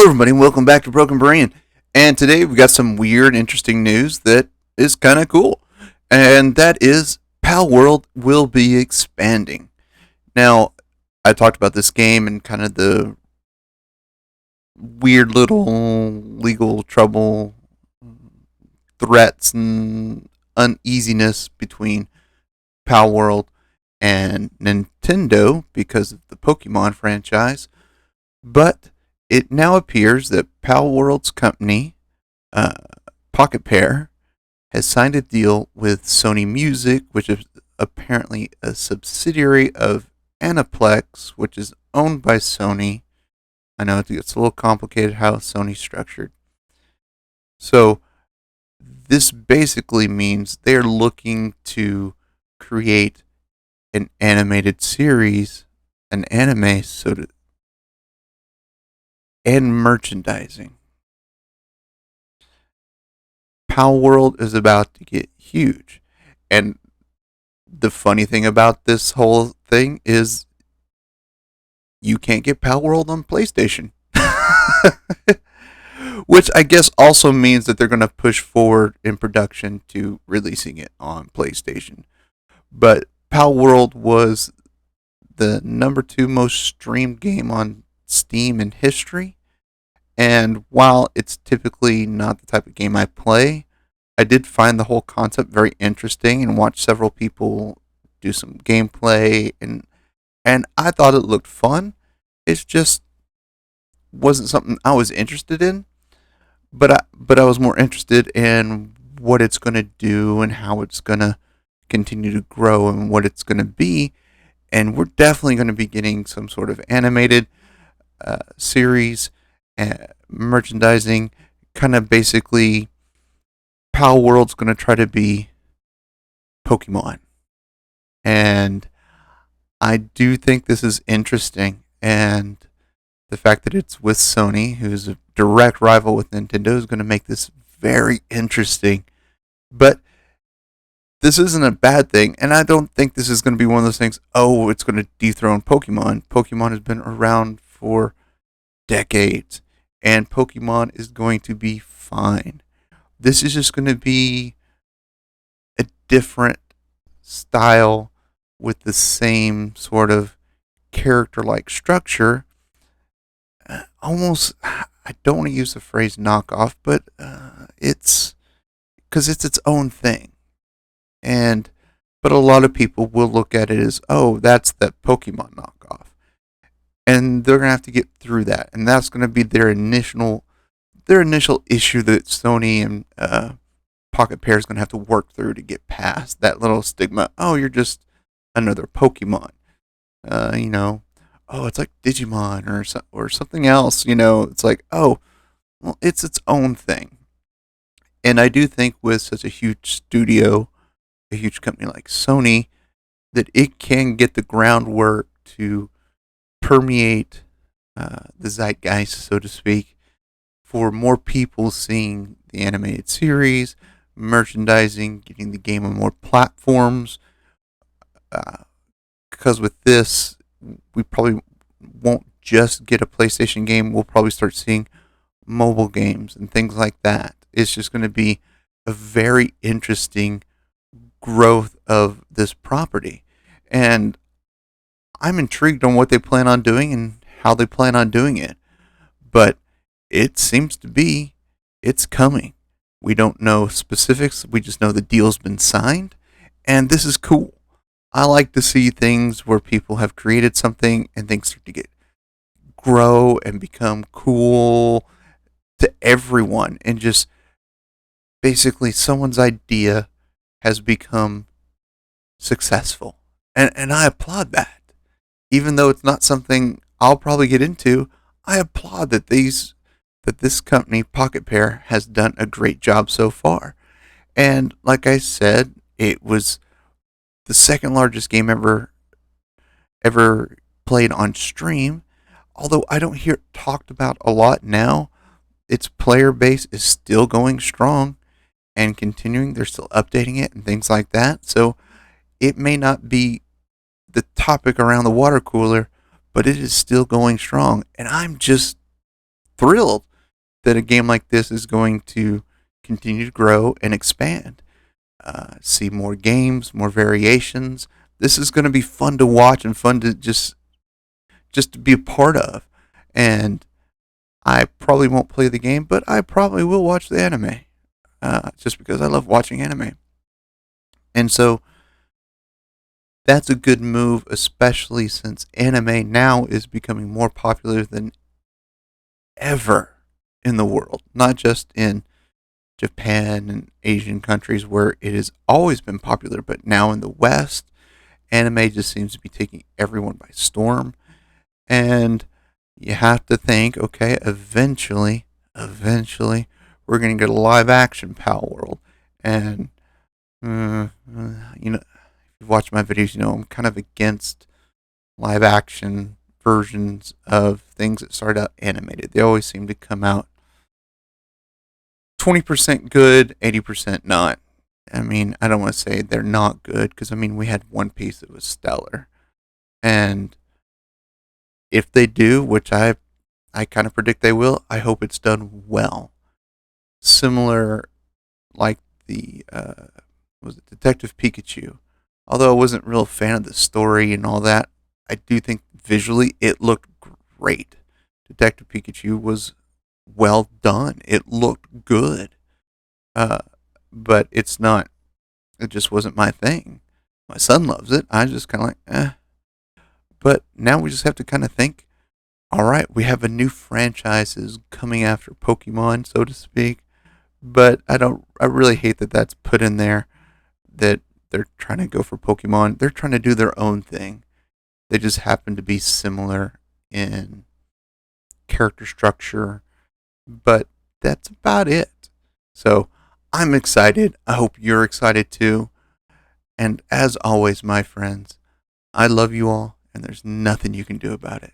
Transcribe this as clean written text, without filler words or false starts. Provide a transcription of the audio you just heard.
everybody, and welcome back to Broken Brain. And today we've got some weird, interesting news that is kind of cool. And that is Palworld will be expanding. Now, I talked about this game and kind of the weird little legal trouble, threats, and uneasiness between Palworld and Nintendo because of the Pokemon franchise. But it now appears that Palworld's company, uh, Pocket Pair, has signed a deal with Sony Music, which is apparently a subsidiary of Aniplex, which is owned by Sony. I know it's a little complicated how Sony's structured. So this basically means they're looking to create an animated series, an anime, and merchandising. Palworld is about to get huge. And the funny thing about this whole thing is you can't get Palworld on PlayStation. Which I guess also means that they're going to push forward in production to releasing it on PlayStation. But Palworld was the number two most streamed game on Steam in history. And while it's typically not the type of game I play, I did find the whole concept very interesting and watched several people do some gameplay and I thought it looked fun. It just wasn't something I was interested in, but I was more interested in what it's going to do and how it's going to continue to grow and what it's going to be. And we're definitely going to be getting some sort of animated series, merchandising, kind of basically. Palworld's going to try to be Pokemon, and I do think this is interesting. And the fact that it's with Sony, who's a direct rival with Nintendo, is going to make this very interesting. But this isn't a bad thing, and I don't think this is going to be one of those things. Oh, it's going to dethrone Pokemon. Pokemon has been around for decades, and Pokemon is going to be fine. This is just going to be a different style with the same sort of character like structure. Almost, I don't want to use the phrase knockoff, but it's because it's its own thing. And but a lot of people will look at it as, oh, that's that Pokemon knockoff, and they're gonna have to get through that, and that's gonna be their initial issue that Sony and Pocket Pair is gonna have to work through to get past that little stigma. Oh, you're just another Pokemon. You know, oh, it's like Digimon or something else. You know, it's like, oh, well, it's its own thing. And I do think with such a huge studio, a huge company like Sony, that it can get the groundwork to permeate the zeitgeist, so to speak, for more people seeing the animated series, merchandising, getting the game on more platforms. Because with this, we probably won't just get a PlayStation game. We'll probably start seeing mobile games and things like that. It's just going to be a very interesting growth of this property. And I'm intrigued on what they plan on doing and how they plan on doing it. But it seems to be it's coming. We don't know specifics. We just know the deal's been signed. And this is cool. I like to see things where people have created something and things start to grow and become cool to everyone. And just basically someone's idea has become successful. And I applaud that. Even though it's not something I'll probably get into, I applaud that this company, Pocket Pair, has done a great job so far. And like I said, it was the second largest game ever played on stream. Although I don't hear it talked about a lot now, its player base is still going strong and continuing. They're still updating it and things like that. So it may not be the topic around the water cooler, but it is still going strong. And I'm just thrilled that a game like this is going to continue to grow and expand. See more games, more variations. This is going to be fun to watch and fun to just to be a part of. And I probably won't play the game, but I probably will watch the anime, just because I love watching anime. And so that's a good move, especially since anime now is becoming more popular than ever in the world, not just in Japan and Asian countries where it has always been popular, but now in the West, anime just seems to be taking everyone by storm. And you have to think, okay, eventually, we're going to get a live action Palworld. And, if you've watched my videos, I'm kind of against live action versions of things that started out animated. They always seem to come out 20% good, 80% not. I mean, I don't want to say they're not good because, we had One Piece that was stellar. And if they do, which I kind of predict they will, I hope it's done well. Similar like the, was it Detective Pikachu? Although I wasn't a real fan of the story and all that, I do think visually it looked great. Detective Pikachu was well done. It looked good. But it's not, it just wasn't my thing. My son loves it. I just kind of like, eh. But now we just have to kind of think, all right, we have a new franchise coming after Pokemon, so to speak. But I really hate that that's put in there, that they're trying to go for Pokemon. They're trying to do their own thing. They just happen to be similar in character structure, but that's about it. So I'm excited. I hope you're excited too. And as always, my friends, I love you all, and there's nothing you can do about it.